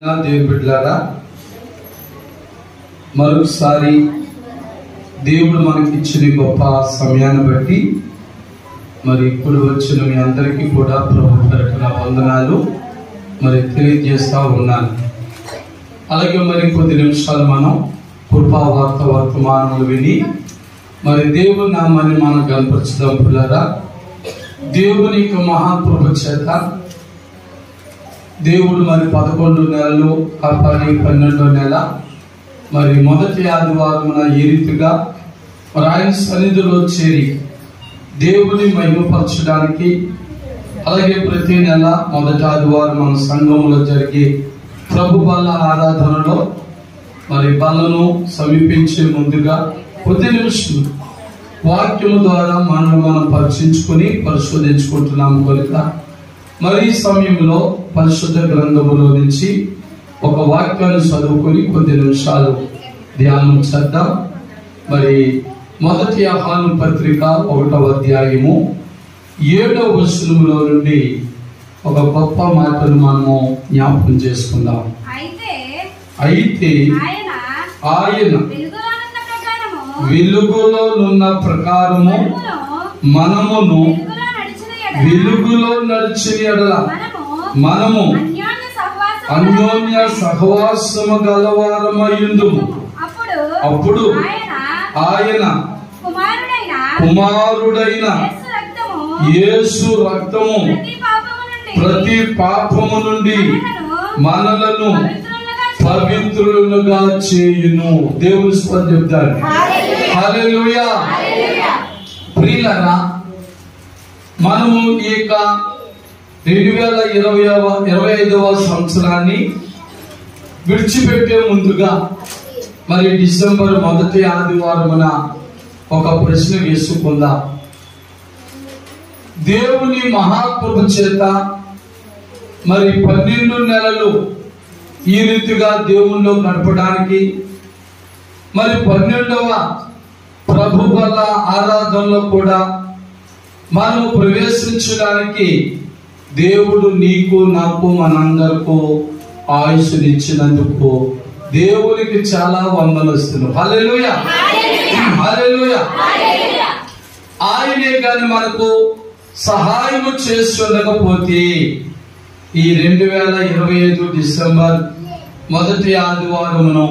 దేవుని బిడ్డలారా, మరొకసారి దేవుడు మనకి ఇచ్చిన గొప్ప సమయాన్ని బట్టి మరి ఇప్పుడు వచ్చిన మీ అందరికీ కూడా ప్రభు తరపున వందనాలు మరి తెలియజేస్తా ఉన్నాను. అలాగే మరి కొద్ది నిమిషాలు మనం కృపావార్త వర్తమానములు విని మరి దేవుని నామాన్ని మనం కనపరచుదాం. పిల్లరా, దేవుని యొక్క మహాకృప చేత దేవుడు మరి 11 నెలలు కాపాడి 12వ నెల మరి మొదటి ఆదివారమున ఈ రీతిగా మరి ఆయన సన్నిధిలో చేరి దేవుని మహిమపరచడానికి, అలాగే ప్రతి నెల మొదటి ఆదివారం మన సంఘంలో జరిగే ప్రభు బల్ల ఆరాధనలో మరి బల్లను సమీపించే ముందుగా కొద్ది నిమిషం వాక్యము ద్వారా మనం పరీక్షించుకొని పరిశోధించుకుంటున్నాము కనుక మరి ఈ సమయంలో పరిశుద్ధ గ్రంథములో నుంచి ఒక వాక్యాన్ని చదువుకొని కొద్ది నిమిషాలు ధ్యానం చేద్దాం. మరి మొదటి యోహాను పత్రిక 1వ అధ్యాయము 7వ వచనములో నుండి ఒక గొప్ప మాటను మనము జ్ఞాపకం చేసుకుందాం. అయితే ఆయన వెలుగులోనున్న ప్రకారము మనమును వెలుగులో నడిచిన యెడల మనము అన్యోన్య సహవాసము గలవారమయ్యుందుము. అప్పుడు ఆయన కుమారుడైన యేసు రక్తము ప్రతి పాపము నుండి మనలను పవిత్రులుగా చేయును. దేవుని స్తోత్రం చెప్తారు. హల్లెలూయా. ప్రియులారా, మనము ఈ యొక్క 2025వ సంవత్సరాన్ని విడిచిపెట్టే ముందుగా మరి డిసెంబర్ మొదటి ఆదివారమున ఒక ప్రశ్న వేసుకుందాం. దేవుని మహాకృప చేత మరి 12 నెలలు ఈ రీతిగా దేవునిలో గడపడానికి, మరి 12వ ప్రభు బల్ల ఆరాధనలో కూడా మనం ప్రవేశించడానికి దేవుడు నీకు నాకు మనందరికీ ఆయుష్నిచ్చినందుకు దేవునికి చాలా వందనస్తులు. హల్లెలూయా, హల్లెలూయా. ఆయనే కానీ మనకు సహాయం చేస్తుండకపోతే ఈ 2025 డిసెంబర్ మొదటి ఆదివారమును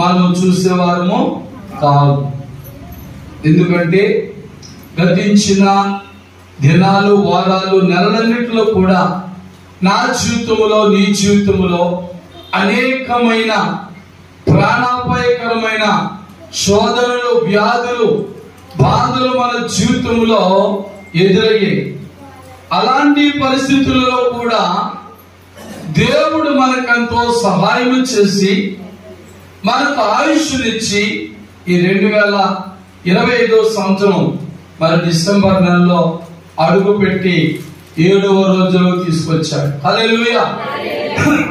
మనం చూసేవారము కాదు. ఎందుకంటే గతించిన దినాలు, వారాలు, నెలలన్నిటిలో కూడా నా జీవితంలో నీ జీవితంలో అనేకమైన ప్రాణాపాయకరమైన శోధనలు, వ్యాధులు, బాధలు మన జీవితంలో ఎదురయ్యాయి. అలాంటి పరిస్థితులలో కూడా దేవుడు మనకంతో సహాయం చేసి మనకు ఆయుష్నిచ్చి ఈ 2025వ సంవత్సరం మరి డిసెంబర్ నెలలో అడుగు పెట్టి 7వ రోజులో తీసుకొచ్చాడు. హల్లెలూయా,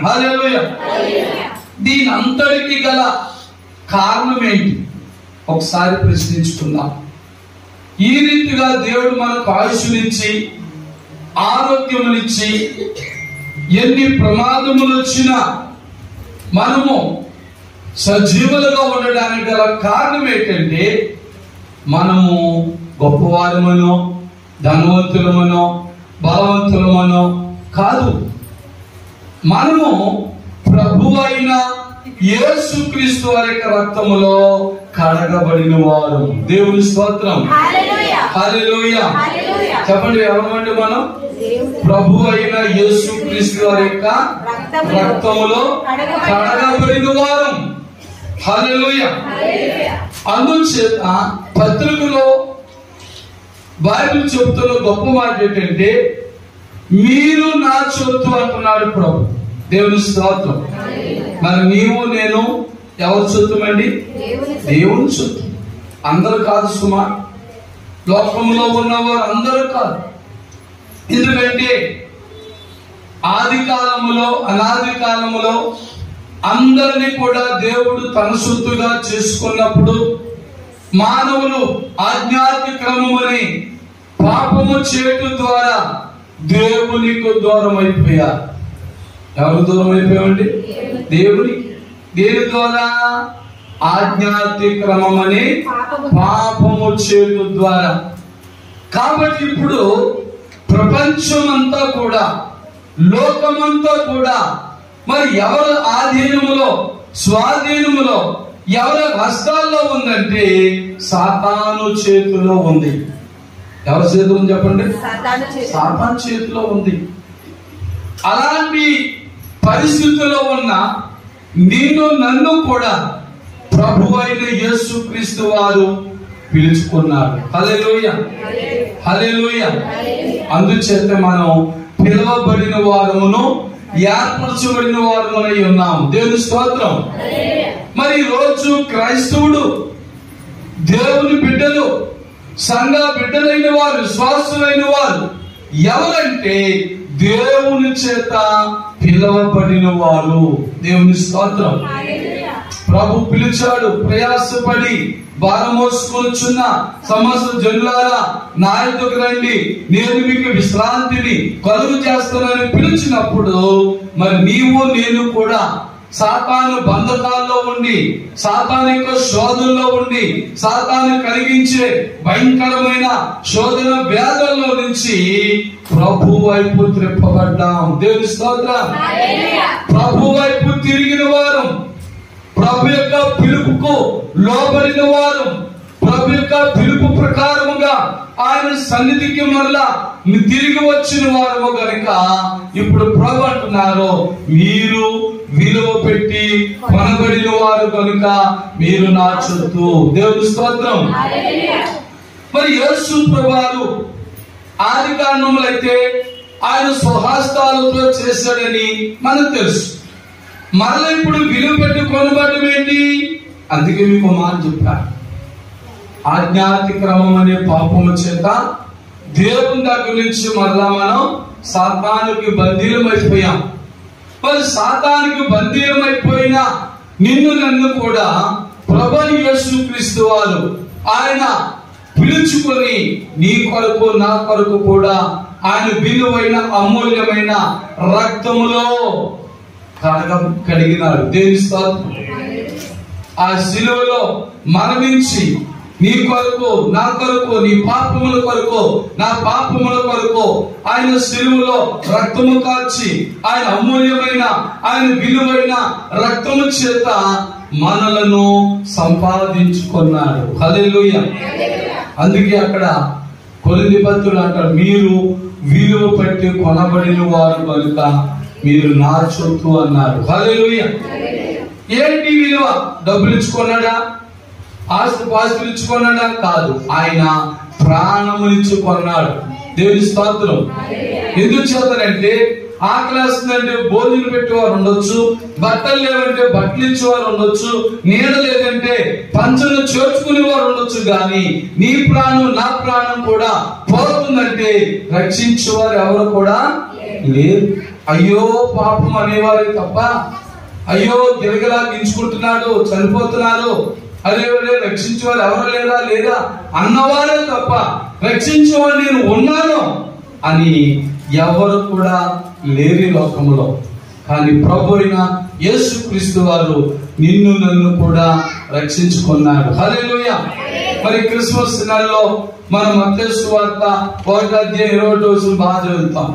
హల్లెలూయా. దీని అంతటికి గల కారణం ఏంటి ఒకసారి ప్రశ్నించుకుందాం. ఈ రీతిగా దేవుడు మనకు ఆయుష్నిచ్చి ఆరోగ్యమునిచ్చి ఎన్ని ప్రమాదములు వచ్చినా మనము సజీవులుగా ఉండడానికి గల కారణం ఏంటంటే మనము గొప్పవారమనో ధనవంతులమనో బలవంతులమనో కాదు. మనము ప్రభు అయిన యేసుక్రీస్తు వారి రక్తములో కడగబడిన వారు. దేవుని స్తోత్రం. హల్లెలూయా. చెప్పండి, ఎవరమండి మనం? ప్రభు అయిన యేసుక్రీస్తు వారి రక్తములో కడగబడిన వారు. హల్లెలూయా. అందుచేత పత్రికలో బైబిల్ చెబుతున్న గొప్ప మాట ఏంటంటే మీరు నా చొత్తు అంటున్నాడు ప్రభు. దేవుని స్తోత్రం. మరి నీవు నేను ఎవరు చొత్తుమండి? దేవుని చొత్తు. అందరూ కాదు సుమా, లోకంలో ఉన్నవారు అందరూ కాదు. ఎందుకంటే ఆది కాలములో అనాది కాలములో అందరినీ కూడా దేవుడు తన సొత్తుగా చేసుకున్నప్పుడు మానవులు ఆజ్ఞాతిక్రమమని పాపము చేయటం ద్వారా దేవునికి దూరం అయిపోయారు. ఎవరు దూరం అయిపోయామండి? దేవుని దేని ద్వారా? ఆజ్ఞాతిక్రమం అనే పాపము చేటు ద్వారా. కాబట్టి ఇప్పుడు ప్రపంచమంతా కూడా, లోకమంతా కూడా మరి ఎవరి ఆధీనములో, స్వాధీనములో, ఎవరి హస్తాల్లో ఉందంటే సాతాను చేతిలో ఉంది. ఎవరి చేతిలో ఉంది చెప్పండి? సాతాను చేతిలో ఉంది. అలాంటి పరిస్థితుల్లో ఉన్న నిన్ను నన్ను కూడా ప్రభు అయిన యేసుక్రీస్తు వారు పిలుచుకున్నారు. హల్లెలూయా, హల్లెలూయా. అందుచేత మనం పిలువబడిన వారమును, ఏర్పరచబడిన వారమునై ఉన్నాము. దేవుని స్తోత్రం. మరి రోజు క్రైస్తవుడు, దేవుని బిడ్డలు, సంఘ బిడ్డలైన వారు, విశ్వాసులైన వారు ఎవరంటే దేవుని చేత పిలువబడిన వారు. దేవుని స్తోత్రం. ప్రభు పిలిచాడు, ప్రయాసపడి భారం మోసుకొనుచున్న సమస్త జనులారా నా యొద్దకు రండి, నేను మీకు విశ్రాంతిని కలుగు చేస్తానని పిలిచినప్పుడు మరి నీవు నేను కూడా సాతాను బంధకాల్లో ఉండి, సాతాను యొక్క శోధనలో ఉండి, సాతాను కలిగించే భయంకరమైన శోధన వ్యాధుల్లో నుంచి ప్రభు వైపు త్రిప్పబడ్డాం. దేవుని స్తోత్రం. ప్రభు వైపు తిరిగిన వారు, ప్రభు యొక్క పిలుపుకు లోబడిన వారు, ప్రభు యొక్క పిలుపు ప్రకారముగా ఆయన సన్నిధికి మరలా తిరిగి వచ్చిన వారు గనుక ఇప్పుడు ప్రభు అంటున్నారు, మీరు విలువ పెట్టి కొనబడిన వారు కనుక మీరు నా చుట్టూ. దేవుని స్తోత్రం. మరి యేసు ప్రభువారు ఆది కారణములు అయితే ఆయన స్వహస్తాలతో చేశాడని మనకు తెలుసు. మరలా ఇప్పుడు విలువ పెట్టి కొనబడడం ఏంటి? అందుకే మీకు మాట చెప్పారు, ఆజ్ఞాతిక్రమం అనే పాపము చేత దేవుని దగ్గర నుంచి మరలా మనం సాతానుకి బందీలమైపోయాం. మరి సాతానుకి బందీలమైపోయిన నిన్ను నన్ను కూడా ప్రభువైన యేసుక్రీస్తు వారు ఆయన పిలుచుకొని నీ కొరకు నా కొరకు కూడా ఆయన విలువైన అమూల్యమైన రక్తములో కడిగినాడు. దేవుని స్తోత్రం. ఆ శిలువలో మరణించి నీ కొరకు, నా కొరకు, నీ పాపముల కొరకు, నా పాపముల కొరకు ఆయన శిలువలో రక్తము కార్చి ఆయన అమూల్యమైన, ఆయన విలువైన రక్తము చేత మనలను సంపాదించుకున్నాడు. హల్లెలూయా. అందుకే అక్కడ కొరింథీ పత్రులు అంటారు, మీరు విలువ పెట్టి కొనబడిన వారు కనుక మీరు నా చొత్తు అన్నారు. హల్లెలూయా. ఏంటి విలువ? డబ్బులు ఇచ్చుకున్నాడా? ఆస్తులు ఇచ్చుకున్నాడా? కాదు, ఆయన ప్రాణమునిచ్చి కొన్నాడు. దేవుని స్తోత్రం. ఎందుకు చేస్తారంటే ఆకలేస్తుందంటే భోజనం పెట్టేవారు ఉండొచ్చు, బట్టలు లేవంటే బట్టలు ఇచ్చేవారు ఉండొచ్చు, నీడ లేదంటే పంచను చేర్చుకునే వారు ఉండొచ్చు, కానీ నీ ప్రాణం నా ప్రాణం కూడా పోతుందంటే రక్షించేవారు ఎవరు కూడా లేరు. అయ్యో పాపం అనేవారే తప్ప, అయ్యో గిరగిలా గించుకుంటున్నాడు, చనిపోతున్నారు, అదే రక్షించేవారు ఎవరు లేదా అన్నవారే తప్ప రక్షించేవారు నేను ఉన్నాను అని ఎవరు కూడా లేని లోకంలో. కానీ ప్రభు అయిన యేసుక్రీస్తు వారు నిన్ను నన్ను కూడా రక్షించుకున్నాడు. హల్లెలూయా. మరి క్రిస్మస్ నెలలో మనం మత్తయి సువార్త 1:20 బాగా చదువుతాం.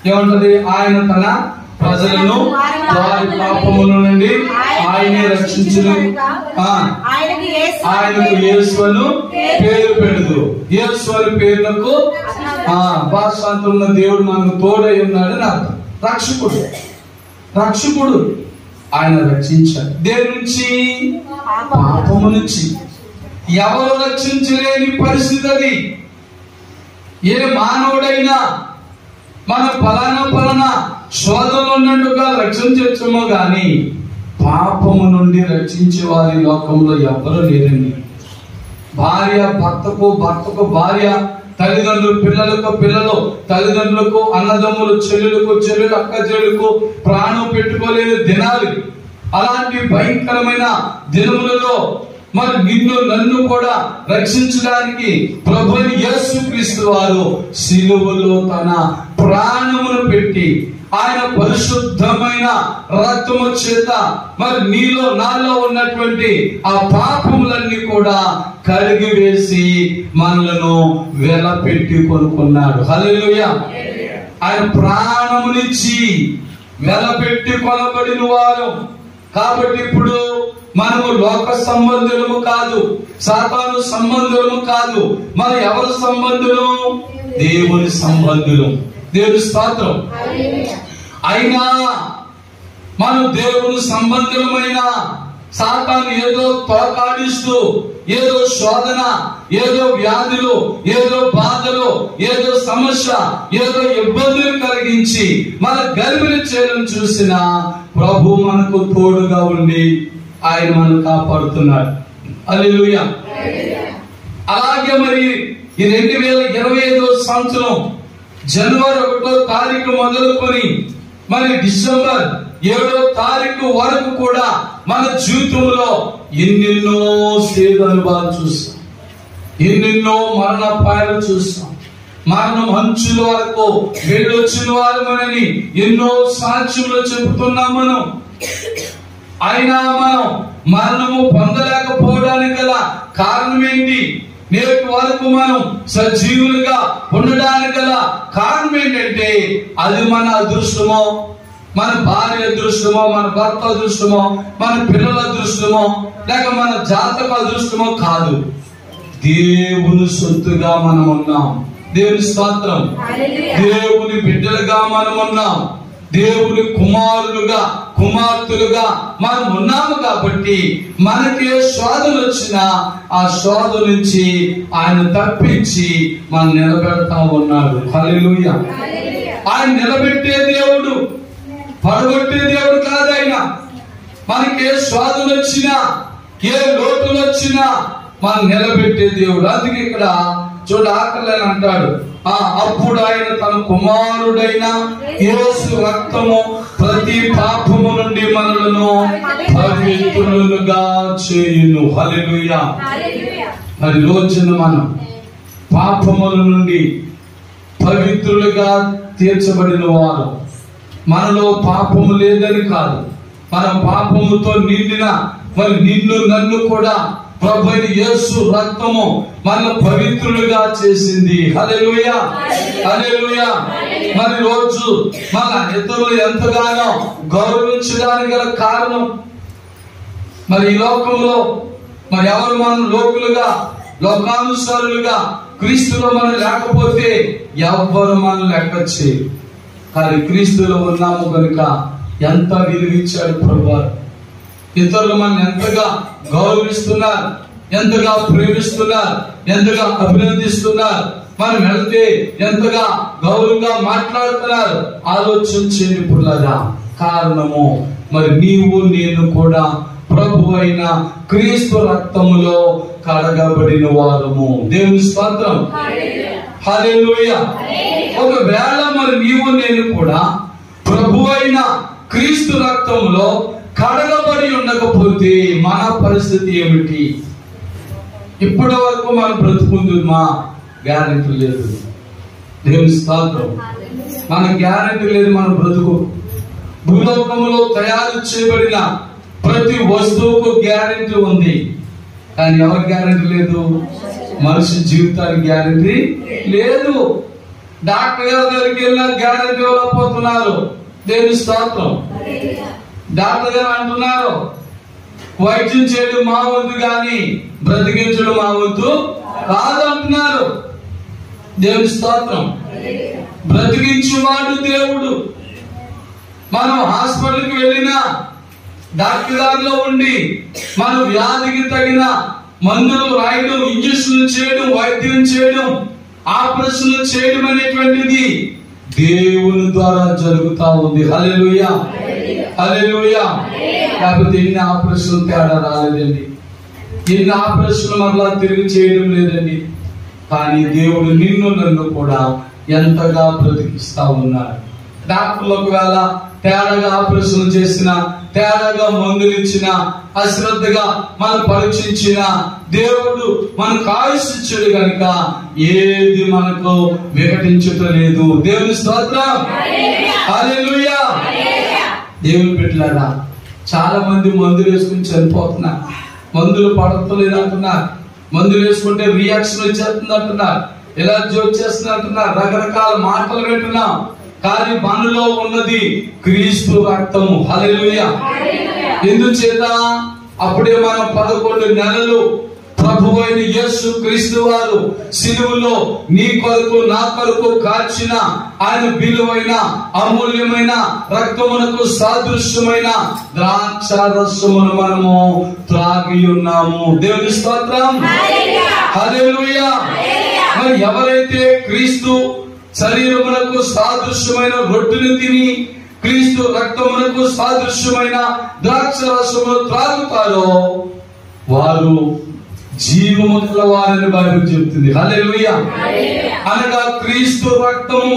ఏమంటది? ఆయన తన ప్రజలను వారి పాపముల నుండి ఆయనే రక్షించును, ఆయనకు యేసు అని పేరు పెడదు. యేసు అని పేరునకు భాషాంతరంలో దేవుడు మనకు తోడై ఉన్నాడని అర్థం. రక్షకుడు, రక్షకుడు ఆయన రక్షించాడు. దేని నుంచి? పాపము నుంచి. ఎవరు రక్షించలేని పరిస్థితి అది. ఏ మానవుడైనా మనం ఫలానా శోధనలో ఉన్నట్టుగా రక్షించవచ్చేమో గాని పాపము నుండి రక్షించే వారి లోకంలో ఎవరు లేరండి. భార్య భర్తకు, భర్తకు భార్య, తల్లిదండ్రులు పిల్లలకు, పిల్లలు తల్లిదండ్రులకు, అన్నదమ్ములు చెల్లెలకు, చెల్లెలు అక్క చెల్లెలకు ప్రాణం పెట్టుకోలేని దినాలు. అలాంటి భయంకరమైన దినములలో మరి నిన్ను నన్ను కూడా రక్షించడానికి ప్రభువైన యేసుక్రీస్తు వారు శిలువలో తన ప్రాణమును పెట్టి ఆయన పరిశుద్ధమైన రక్తము చేత మరి నీలో నాలో ఉన్నటువంటి ఆ పాపములన్నీ కూడా కడిగి వేసి మనలను వెలపెట్టి కొనుక్కున్నాడు. హల్లెలూయా. ఆయన ప్రాణమునిచ్చి వెలపెట్టి కొనబడిన వారు. కాబట్టి ఇప్పుడు మనము లోక సంబంధులము కాదు, సాతాను సంబంధులము కాదు, మరి ఎవరి సంబంధులు? దేవుని సంబంధులు. దేవుని స్తోత్రం. అయినా మనం దేవుని సంబంధులమైన సాతాను ఏదో తోకాడిస్తూ, ఏదో శోధన, ఏదో వ్యాధులు, ఏదో బాధలు, ఏదో సమస్య, ఏదో ఇబ్బందులు కలిగించి మన గర్భిణి చేయడం చూసిన ప్రభు మనకు తోడుగా ఉండి ఆయన మనల్ని కాపాడుతున్నాడు. హల్లెలూయా. అలాగే మరి ఈ 2025 సంవత్సరం జనవరి 1వ తారీఖు మొదలుకొని మరి డిసెంబర్ 7వ తారీఖు వరకు కూడా మన జీవితంలో ఎన్నెన్నో సేద అనుభవాలు చూస్తాం, ఎన్నెన్నో మరణపాయాలు చూస్తాం. మరణం అంచుల వరకు వెళ్ళొచ్చిన వారమని ఎన్నో సాక్ష్యంలో చెబుతున్నాం మనం. అయినా మనం మరణము పొందలేకపోవడానికి గల కారణం ఏంటి? నేటి వరకు మనం సజీవులుగా ఉండడానికి గల కారణం ఏంటంటే అది మన అదృష్టమో, మన భార్య అదృష్టమో, మన భర్త అదృష్టమో, మన పిల్లల అదృష్టమో, లేక మన జాతక అదృష్టమో కాదు. దేవుని సొత్తుగా మనం ఉన్నాం. దేవుని స్తోత్రం. దేవుని బిడ్డలుగా మనం ఉన్నాం. దేవుని కుమారులుగా, కుమార్తెలుగా మనం ఉన్నాము. కాబట్టి మనకే శోధన వచ్చినా ఆ శోధన నుంచి ఆయన తప్పించి మనం నిలబెడతా ఉన్నాడు. హల్లెలూయా. ఆయన నిలబెట్టే దేవుడు, పడగొట్టే దేవుడు కాదు. ఆయన మనకే శోధన వచ్చినా, ఏ లోటులు వచ్చినా మనం నిలబెట్టే దేవుడు. అందుకే ఇక్కడ చూడ ఆకలి అంటాడు, అప్పుడు ఆయన తన కుమారుడైన యేసు రక్తము ప్రతి పాపము నుండి మనలను పవిత్రులుగా చేయును. హల్లెలూయా. మరి రోజున మనం పాపముల నుండి పవిత్రులుగా తీర్చబడిన వారు. మనలో పాపము లేదని కాదు, మనం పాపముతో నిండిన మరి నిన్ను నన్ను కూడా ప్రభు యేసు రక్తము మన పవిత్రులుగా చేసింది. హల్లెలూయా. హల్లెలూయా. మరి రోజు మన ఇతరులు ఎంతగానో గౌరవించడానికి గల కారణం మరి ఈ లోకంలో మరి ఎవరు మనం లోకులుగా, లోకానుసారులుగా క్రీస్తులో మనం లేకపోతే ఎవ్వరు మనం లెక్క చేయరు. కానీ క్రీస్తులో ఉన్నాము కనుక ఎంత విలువించాడు ప్రభు. ఇతరులు మనం ఎంతగా గౌరవిస్తున్నారు, ఎంతగా ప్రేమిస్తున్నారు, ఎంతగా అభినందిస్తున్నారు, మనం వెళ్తే ఎంతగా గౌరవంగా మాట్లాడుతున్నారు. ఆలోచించేది పుల్లగా. కారణము మరి నీవు నేను కూడా ప్రభు అయిన క్రీస్తు రక్తములో కడగబడిన వారము. దేవుని స్తోత్రం. హల్లెలూయా. ఒకవేళ మరి నీవు నేను కూడా ప్రభు అయిన క్రీస్తు రక్తంలో కడగబడి ఉండకపోతే మన పరిస్థితి ఏమిటి? ఇప్పటి వరకు మనం బ్రతుకుంది మా గ్యారెంటీ లేదు. దేవుని స్తోత్రం. మన గ్యారెంటీ లేదు మన బ్రతుకు. భూలోకంలో తయారు చేయబడిన ప్రతి వస్తువుకు గ్యారెంటీ ఉంది, కానీ ఎవరి గ్యారెంటీ లేదు? మనిషి జీవితానికి గ్యారెంటీ లేదు. డాక్టర్ గారి దగ్గరికి వెళ్ళినా గ్యారెంటీ ఇవ్వలేకపోతున్నారు. దేవుని స్తోత్రం. డాక్టర్ గారు అంటున్నారు, వైద్యం చేయడం మా వంతు కానీ బ్రతికించడం మా వంతు కాదు అంటున్నారు. దేవుని స్తోత్రం. బ్రతికించువాడు దేవుడు. మనం హాస్పిటల్కి వెళ్ళినా డాక్టర్ గారిలో ఉండి మన వ్యాధికి తగిన మందులు రాయడం, ఇంజక్షన్లు చేయడం, వైద్యం చేయడం, ఆపరేషన్లు చేయడం అనేటువంటిది దేవుని ద్వారా జరుగుతా ఉంది. హల్లెలూయా. హల్లెలూయా. లేకపోతే ఎన్ని ఆపరేషన్లు తేడా రాలేదండి, ఎన్ని ఆపరేషన్లు మరలా తిరిగి చేయడం లేదండి. కానీ దేవుడు నిన్ను నన్ను కూడా ఎంతగా బ్రతికిస్తా ఉన్నాడు. డాక్టర్లు ఒకవేళ తేడాగా ఆపరేషన్ చేసిన, తేడాగా మందులు ఇచ్చిన, అశ్రద్ధగా మనం పరీక్షించిన, దేవుడు మనకు ఆయుష్ ఇచ్చాడు కనుక ఏది మనకు వికటించటం లేదు. దేవుని స్తోత్రం, హల్లెలూయా. దేవుని బిడ్డలారా, చాలా మంది మందులు వేసుకుని చనిపోతున్నారు. మందులు పడతలేదు అంటున్నారు, మందులు వేసుకుంటే రియాక్షన్ వచ్చేస్తుంది అంటున్నారు, ఎలర్జీ వచ్చేస్తుంది అంటున్నారు, రకరకాల మాటలు వింటున్నాం. కానీ మనలో ఉన్నది క్రీస్తు రక్తము. హల్లెలూయా. ఎందుచేత అప్పుడే మనం 11 నెలలు ప్రభువైన యేసు క్రీస్తు వారు సిలువలో నీ కొరకు నా కొరకు కార్చిన ఆయన విలువైన అమూల్యమైన రక్తమునకు సాదృశ్యమైన ద్రాక్ష రసమును మనము త్రాగి ఉన్నాము. దేవుని స్తోత్రం, హల్లెలూయా. మరి ఎవరైతే క్రీస్తు శరీరమునకు సాదృశ్యమైన రొట్టెను తిని క్రీస్తు రక్తమునకు సాదృశ్యమైన ద్రాక్ష రసమును త్రాగుతారో వారు జీవము గల వారని బైబిల్ చెప్తుంది. హల్లెలూయా. అనగా క్రీస్తు రక్తము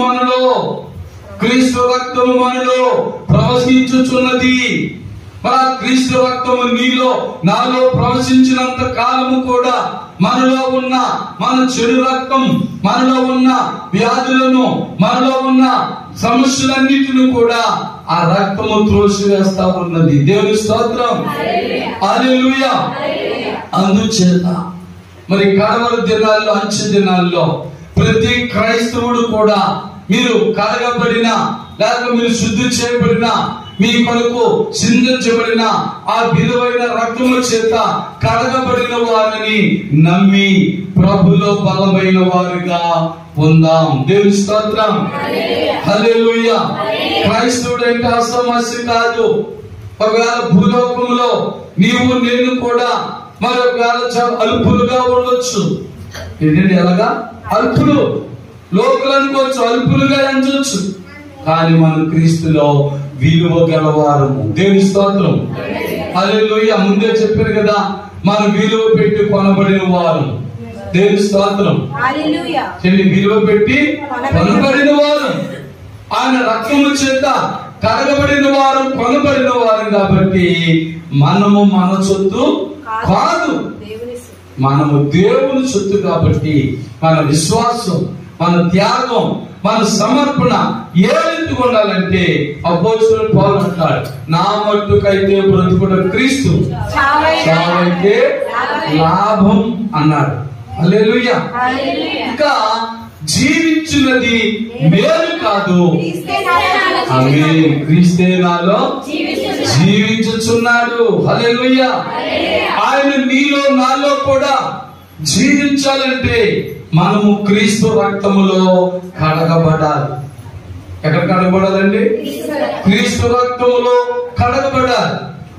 మనలో ప్రవహించుచున్నది. మరి ఆ క్రీస్తు రక్తము నీలో నాలో ప్రవహించినంత కాలము కూడా మనలో ఉన్న మన చెడు రక్తం, మనలో ఉన్న వ్యాధులను, మనలో ఉన్న సమస్యలన్నిటిని కూడా ఆ రక్తము త్రోసివేస్తా ఉన్నది. దేవుని స్తోత్రం, హల్లెలూయా. అందుచేత మరి కడవరి దినాల్లో, అంచె దినాల్లో ప్రతి క్రైస్తవుడు కూడా మీరు కడగబడిన లేక మీరు శుద్ధి చేయబడిన, మీ కొరకు చిందించబడిన ఆ విలువైన రక్తము చేత కడగబడిన వారిని నమ్మి ప్రభులో బలమైన వారిగా ఉందాం. దేవుని స్తోత్రం, హల్లెలూయా. క్రైస్తవుడు అంటే అసమస్య కాదు. ఒకవేళ భూలోకంలో నీవు నేను కూడా మరొకవేళ అల్పులుగా ఉండొచ్చు. ఏంటంటే ఎలాగా అల్పులు, లోకులు అనుకోవచ్చు, అల్పులుగా ఎంచవచ్చు. కానీ మనం క్రీస్తులో విలువ గలవారము. దేవుని స్తోత్రం, హల్లెలూయా. ముందే చెప్పారు కదా, మనం విలువ పెట్టి కొనబడిన వారు. దేవుని స్తోత్రం, హల్లెలూయా. విలువ పెట్టి కొనబడిన వారు, ఆయన రక్తము చేత కడగబడిన వారు, కొనబడిన వారు. కాబట్టి మనము మన సొత్తు కాదు, మనము దేవుని సొత్తు. కాబట్టి మన విశ్వాసం, మన త్యాగం, మన సమర్పణ ఏ రీతిగా ఉండాలంటే అపోస్తలుడు పౌలు అంటాడు, నా మట్టుకైతే బ్రతుకుట క్రీస్తు, చావైతే లాభం అన్నాడు. హల్లెలూయా. ఇంకా జీవించున్నది మేలు కాదు, క్రీస్తే నాలో జీవించుచున్నాడు. హల్లెలూయా. ఆయన నీలో నాలో కూడా జీవించాలంటే మనము క్రీస్తు రక్తములో కడగబడాలి. ఎక్కడ కడగబడాలండి? క్రీస్తు రక్తములో కడగబడాలి.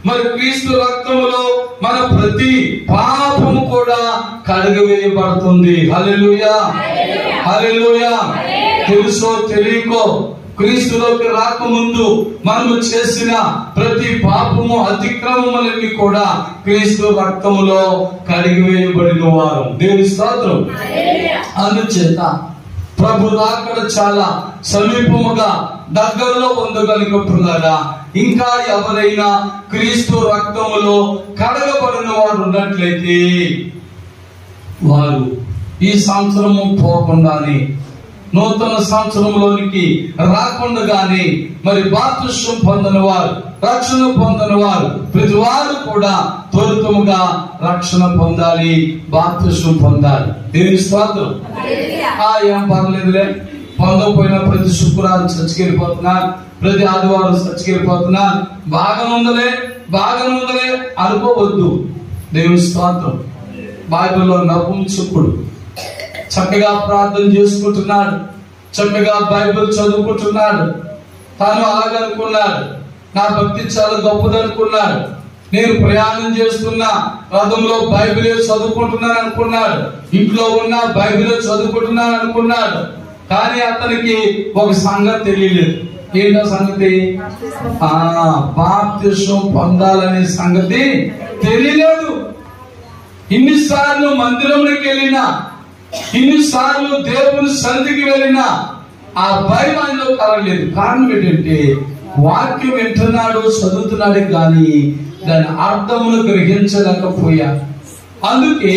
మరి క్రీస్తు రక్తములో మన ప్రతి పాపము కూడా కడగవేయబడుతుంది. హల్లెలూయా, హల్లెలూయా. తెలుసో తెలియకో క్రీస్తులోకి రాకముందు మనము చేసిన ప్రతి పాపము, అతిక్రమములన్నీ కూడా క్రీస్తు రక్తములో కడిగివేయబడిన వారు. దేవుని స్తోత్రం. అందుచేత ప్రభు రాకడ చాలా సమీపముగా దగ్గరలో పొందగలిగినప్పుడులారా ఇంకా ఎవరైనా క్రీస్తు రక్తములో కడగబడిన వారు ఉన్నట్లయితే వారు ఈ సంవత్సరము పోకుండానే, నూతన సంవత్సరంలోనికి రాకుండానే మరి బాప్తిస్మం పొందిన వారు, రక్షణ పొందిన వారు ప్రతి వారు కూడా త్వరితముగా రక్షణ పొందాలి, బాప్తిస్మం పొందాలి. దేవుని స్తోత్రం. ఏం పర్లేదులే, పొందకపోయినా ప్రతి శుక్రవారం చర్చికి వెళ్ళిపోతున్నారు, ప్రతి ఆదివారం చర్చికి వెళ్ళిపోతున్నారు, బాగానే ఉందలే అనుకోవద్దు. దేవుని స్తోత్రం. బైబిల్లో నపుంసకుడు చక్కగా ప్రార్థన చేసుకుంటున్నాడు, చక్కగా బైబిల్ చదువుకుంటున్నాడు. తాను అలాగనుకున్నాడు, నా భక్తి చాలా గొప్పదనుకున్నాడు, నేను ప్రయాణం చేస్తున్నా రథంలో బైబిలే చదువుకుంటున్నాను అనుకున్నాడు, ఇంట్లో ఉన్న బైబిలే చదువుకుంటున్నాను అనుకున్నాడు. కానీ అతనికి ఒక సంగతి తెలియలేదు. ఏంటో సంగతి? బాప్తిస్మం పొందాలనే సంగతి తెలియలేదు. ఇన్నిసార్లు మందిరంలోకి వెళ్ళినా, ఇన్నిసార్లు దేవుని సన్నిధికి వెళ్ళినా ఆ భయం ఆయనలో కలగలేదు. కారణం ఏంటంటే వాక్యం వింటున్నాడు, చదువుతున్నాడు, కానీ దాని అర్థమును గ్రహించలేకపోయా. అందుకే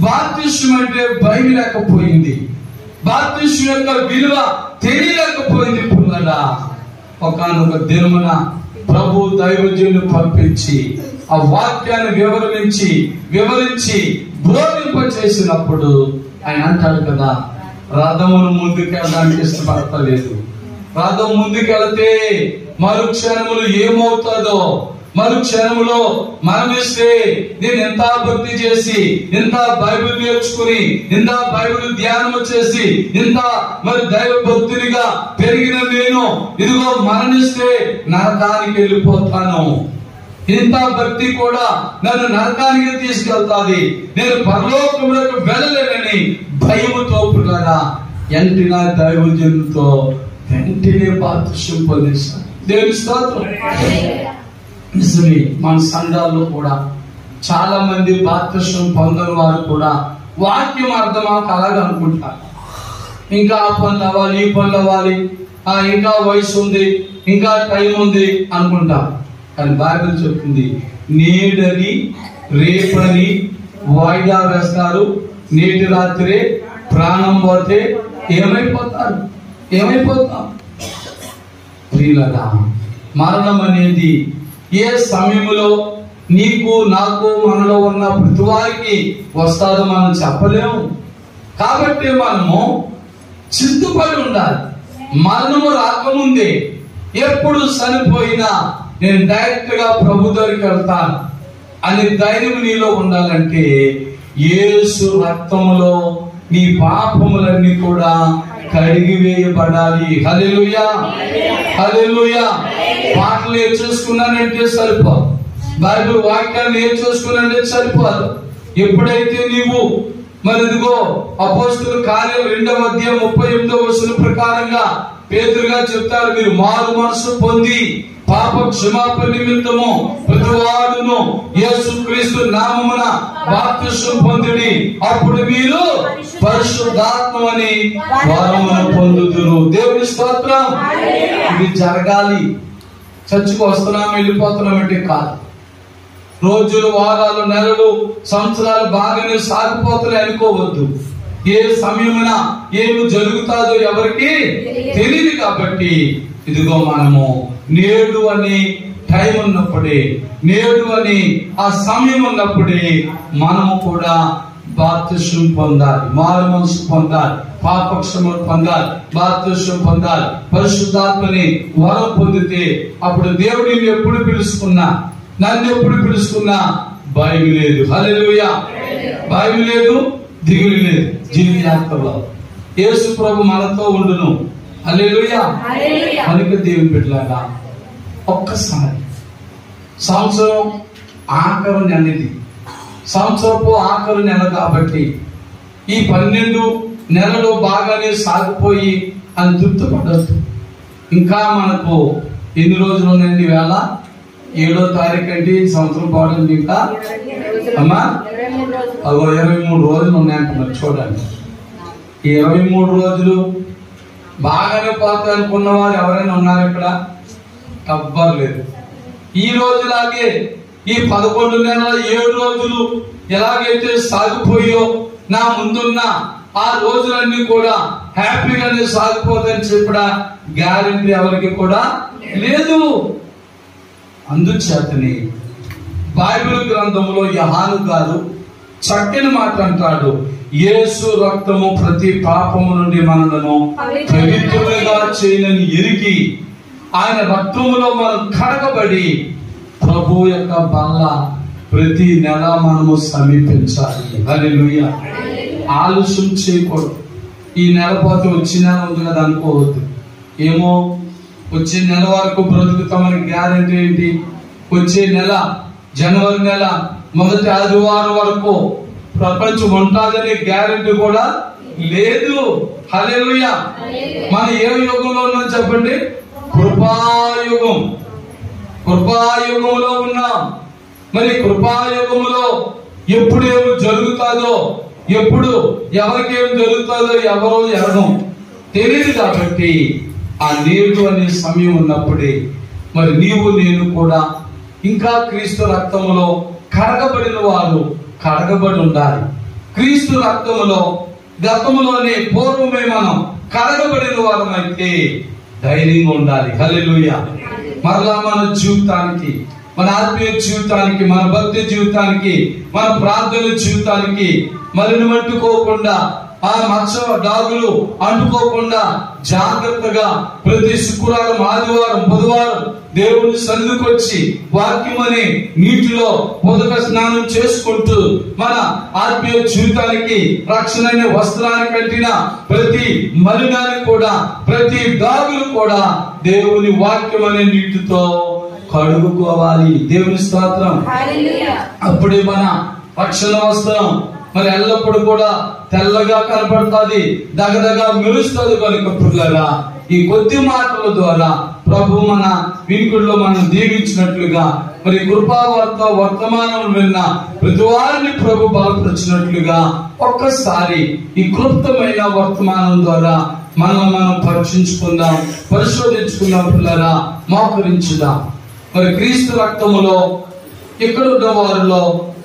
బాప్తిస్మం అంటే భయం లేకపోయింది, బాప్తిస్మం యొక్క విలువ తెలియలేకపోయింది. పుల్లలా ఒకానొక దినమున ప్రభు దైవజనులు పంపించి ఆ వాక్యాన్ని వివరించి బోధింప చేసినప్పుడు ఆయన అంటాడు కదా, రథమును ముందుకెళ్ళడానికి ఇష్టపడతలేదు. రథం ముందుకెళ్తే మరుక్షణములు ఏమవుతుందో, మరుక్షణములో మరణిస్తే నేను ఎంత భక్తి చేసి, ఎంత బైబిల్ నేర్చుకుని, ఎంత బైబిల్ ధ్యానం చేసి, ఎంత మరి దైవ భక్తునిగా పెరిగిన నేను ఇదిగో మరణిస్తే నరకానికి వెళ్ళిపోతాను. ఇంత భక్తి కూడా నన్ను నరకానికి తీసుకెళ్తాది, నేను పరలోకములకు వెళ్ళలేనని భయముతో పుట్టారా ఎంటినా దైవజనులతో వెంటనే బాప్తిస్మం పొందేశాను. దేవుని స్తోత్రం. నిజమే, మన సంఘాల్లో కూడా చాలా మంది బాప్తిస్మం పొందని వారు కూడా వాక్యం అర్థమాక అలాగే అనుకుంటారు. ఇంకా ఆ పనులు అవ్వాలి, ఈ పనులు అవ్వాలి, ఇంకా వయసు ఉంది, ఇంకా టైం ఉంది అనుకుంటాం. కానీ బైబిల్ చెప్తుంది, నేడని రేపని వాయిదా వేస్తారు, నేటి రాత్రి ప్రాణం పోతే ఏమైపోతాం. ప్రియులరా, మరణం అనేది ఏ సమయంలో నీకు నాకు మనలో ఉన్న ప్రతి వారికి వస్తాదో మనం చెప్పలేము. కాబట్టి మనము చింతపడి ఉండాలి. మరణము రాకముందే ఎప్పుడు చనిపోయినా నేను డైరెక్ట్ గా ప్రభు దగ్గరికి వెళ్తాను అని ధైర్యం నీలో ఉండాలంటే యేసు రక్తములో నీ పాపములన్నీ కూడా కడిగివేయబడాలి. హల్లెలూయా, హల్లెలూయా. పాటలు నేర్చేసుకున్నానంటే సరిపోదు, బైబిల్ వాక్యాలు నేర్చేసుకున్నానంటే సరిపోదు. ఎప్పుడైతే నీవు మరి ఇదిగో అపోస్తలుల కార్యాలు 2వ అధ్యాయం 38వ వచనం ప్రకారంగా పేతురుగా చెప్తారు, మీరు మారు మనసు పొంది పాప క్షమాపణ నిమిత్తము ప్రతివాడును యేసుక్రీస్తు నామమున బాప్తిస్మం పొందుడి, అప్పుడు మీరు పరిశుద్ధాత్మని వరమును పొందుదురు. దేవుని స్తోత్రం. ఇది జరగాలి. చర్చికి వస్తున్నాం వెళ్ళిపోతున్నాం అంటే కాదు. రోజులు, వారాలు, నెలలు, సంవత్సరాలు బాగానే సాగిపోతున్నాయి అనుకోవద్దు. ఏ సమయమున ఏమి జరుగుతాదో ఎవరికి తెలియదు. కాబట్టి ఇదిగో మనము నేడు అని టైం ఉన్నప్పుడే, నేడు అని ఆ సమయం ఉన్నప్పుడే మనము కూడా బాప్తిస్మం పొందాలి, మారు మనసు పొందాలి, పాపక్షమను పొందాలి, బాప్తిస్మం పొందాలి, పరిశుద్ధాత్మని వరం పొందితే అప్పుడు దేవుడు నిన్ను ఎప్పుడు పిలుచుకున్నా, నన్ను ఎప్పుడు పిలుచుకున్నా భయం లేదు. హల్లెలూయా. భయం లేదు, దిగులు లేదు. జీవితాంతంలో యేసు ప్రభు మనతో ఉండును. హల్లెలూయా. కనుక దేవుని బిడ్డలారా, ఒక్కసారి సంవత్సరం ఆఖరు నెలది, సంవత్సరపు ఆఖరు నెల కాబట్టి ఈ 12 నెలలు బాగానే సాగిపోయి అని తృప్తిపడద్దు. ఇంకా మనకు ఎన్ని రోజులు ఉన్నాయండి? వేళ 7వ తారీఖు అంటే సంవత్సరం పాటు ఇంకా అమ్మా 23 రోజులు ఉన్నాయంటున్నారు. చూడండి, ఈ 23 రోజులు బాగానే పోతాయి అనుకున్న వారు ఎవరైనా ఉన్నారు ఇక్కడ? ఎవ్వరు లేదు. ఈ రోజులాగే ఈ 11 నెలల 7 రోజులు ఎలాగైతే సాగిపోయో నా ముందున్న ఆ రోజులన్నీ కూడా హ్యాపీగానే సాగిపోతాయని చెప్పడా గ్యారెంటీ ఎవరికి కూడా లేదు. అందుచేతని బైబిల్ గ్రంథంలో యోహాను గారు చక్కని మాట అంటాడు, యేసు రక్తము ప్రతి పాపము నుండి మనలను పవిత్రులుగా చేయనని ఎరిగి ఆయన రక్తములో మనం కడగబడి ప్రభు యొక్క బల్ల ప్రతి నెల మనము సమీపించాలి. హల్లెలూయా. ఆలస్యం చేయకూడదు. ఈ నెల పోతే వచ్చే నెల ఉంది కదా అనుకోవద్దు. ఏమో వచ్చే నెల వరకు బ్రతుకుతామని గ్యారెంటీ ఏంటి? వచ్చే నెల జనవరి నెల మొదటి ఆదివారం వరకు ప్రపంచం ఉంటుందనే గ్యారెంటీ కూడా లేదు. హల్లెలూయా. మన ఏ యుగంలో ఉన్నాం చెప్పండి? కృపాయుగం. కృపాయుగంలో ఉన్నాం. మరి కృపాయుగంలో ఎప్పుడు ఏమి జరుగుతుందో, ఎప్పుడు ఎవరికేం జరుగుతుందో ఎవరో ఎరగం. తెలియదు. కాబట్టి ఆ నేడు అనే సమయం ఉన్నప్పుడే మరి నీవు నేను కూడా ఇంకా క్రీస్తు రక్తములో కడగబడిన వారు కడగబడి ఉండాలి. క్రీస్తు రక్తములో గతములోనే పూర్వమే మనం కడగబడిన వారమైతే ధైర్యంగా ఉండాలి. హల్లెలూయా. మరలా మన జీవితానికి, మన ఆత్మీయ జీవితానికి, మన భక్తి జీవితానికి, మన ప్రార్థన జీవితానికి మలిని అంటుకోకుండా, ఆ మచ్చ డాగులు అంటుకోకుండా జాగ్రత్తగా ప్రతి శుక్రవారం, ఆదివారం, బుధవారం దేవుని సన్నిధికి వచ్చి వాక్యం అనే నీటిలో ఉదక స్నానం చేసుకుంటూ మన ఆత్మీయ జీవితానికి రక్షణ అనే వస్త్రాన్ని కట్టిన ప్రతి మలినాన్ని కూడా, ప్రతి డాగులు కూడా దేవుని వాక్యం అనే నీటితో కడుగుకోవాలి. దేవుని స్తోత్రం. అప్పుడే మన రక్షణ వస్త్రం మరి ఎల్లప్పుడు కూడా తెల్లగా కనపడుతుంది, దగదగా మెరుస్తుంది. కనుక పిల్లరా, ఈ కొద్ది మాటల ద్వారా ప్రభు మన వినికుల్లో మనం దీవించినట్లుగా, మరి కృపావార్త వర్తమానం విన్న ప్రతి వారిని ప్రభు బలపరిచినట్లుగా ఒక్కసారి ఈ క్లుప్తమైన వర్తమానం ద్వారా మనం పరీక్షించుకుందాం, పరిశోధించుకుందాం. పిల్లరా, మోకరించుదాం. మరి క్రీస్తు రక్తములో ఇక్కడ ఉన్న వారిలో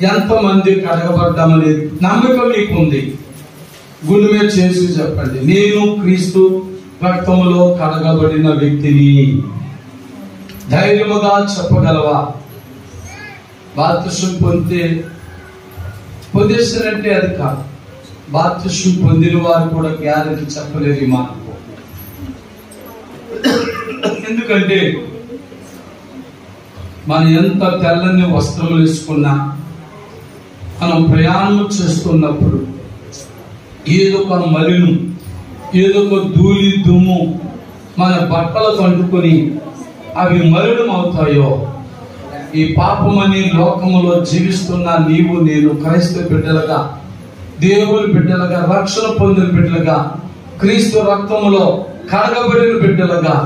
ఎంతమంది కడగబడ్డామనే నమ్మకం మీకు ఉంది? గుండె మీద చేసి చెప్పండి, నేను క్రీస్తు రక్తములో కడగబడిన వ్యక్తిని. ధైర్యముగా చెప్పగలవా? బాప్తిసం పొందేశారంటే అది కాదు. బాప్తిసం పొందిన వారు కూడా గ్యారెంటీ చెప్పలేదు ఈ మాట. ఎందుకంటే మనం ఎంత తెల్లని వస్త్రములు వేసుకున్నా, మనం ప్రయాణం చేస్తున్నప్పుడు ఏదో ఒక మలినం, ఏదో ఒక ధూళి దుమ్ము మన బట్టలకు అంటుకొని అవి మలినం అవుతాయో, ఈ పాపమని లోకములో జీవిస్తున్న నీవు నేను క్రైస్తవ బిడ్డలుగా, దేవుని బిడ్డలుగా, రక్షణ పొందిన బిడ్డలుగా, క్రీస్తు రక్తములో కడగబడిన బిడ్డలుగా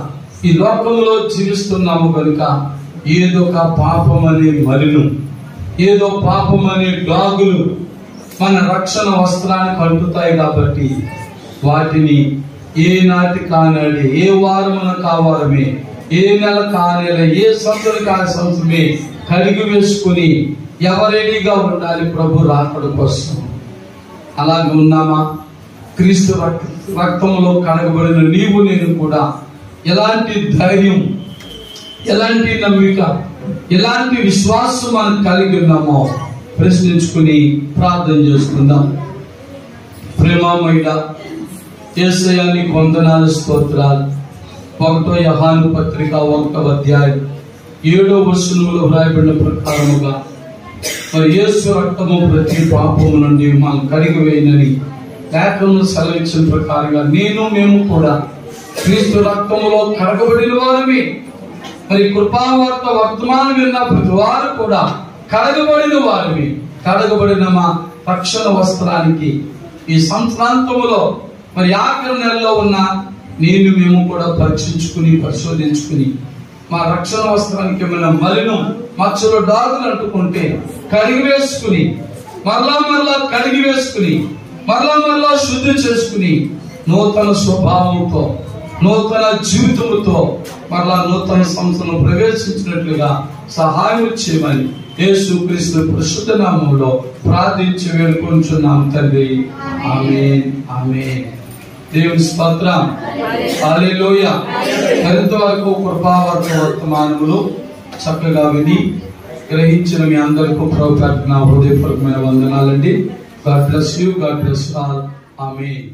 ఈ లోకములో జీవిస్తున్నాము. కనుక ఏదో ఒక పాపమనే మలినం, ఏదో పాపమనే డాగులు మన రక్షణ వస్త్రానికి అంటుతాయి. కాబట్టి వాటిని ఏ నాటి కానాడే, ఏ వారమున కావారమే, ఏ నెల కానేల, ఏ సంవత్సరం కాని సంవత్సరమే కడిగి వేసుకుని ఎవరెడీగా ఉండాలి ప్రభు రాకడ కోసం. అలాగే ఉన్నామా? క్రీస్తు రక్తంలో కడగబడిన నీవు నేను కూడా ఎలాంటి ధైర్యం, ఎలాంటి నమ్మిక, ఎలాంటి విశ్వాసం మనం కలిగి ఉన్నామో ప్రశ్నించుకుని ప్రార్థన చేసుకుందాం. ప్రేమమయుడా యేసయ్యా, నీకు వందనాలు, స్తోత్రాలు. 1 యోహాను పత్రిక 1వ అధ్యాయం 7వ వచనములో వ్రాయబడిన ప్రకారముగా మరి యేసు రక్తము ప్రతి పాపము నుండి మనం కడిగి వేయనని లేఖనము సెలవిచ్చిన ప్రకారంగా మేము కూడా క్రీస్తు రక్తములో కడగబడిన వారిని. మరి కృపావార్త వర్తమానం విన్న ప్రతి వారు కూడా కడగబడిన వారిని. కడగబడిన మా రక్షణ వస్త్రానికి ఈ సంవత్సరాంతములో మరి ఆఖరి నెలలో ఉన్న మేము కూడా పరీక్షించుకుని, పరిశోధించుకుని మా రక్షణ వస్త్రానికి ఏమైనా మలినం, మచ్చలు, డాగులు అంటుకుంటే కడిగి వేసుకుని, మరలా కడిగి వేసుకుని, మరలా శుద్ధి చేసుకుని, నూతన స్వభావంతో, నూతన జీవితంతో మరలా నూతన సంస్థను ప్రవేశించినట్లుగా సహాయం చేయమని యేసుక్రీస్తు పరిశుద్ధ నామములో ప్రార్థించి వేడుకొంచున్నాం తండ్రి. ఆమేన్, ఆమేన్. దేవుని స్తోత్రం. హల్లెలూయా. మరింతవరకు కృపావర్త వర్తమానములు చక్కగా విని గ్రహించిన మీ అందరికీ ప్రభువుకి నా హృదయపూర్వకమైన వందనాలండి. God bless you. God bless all. Amen.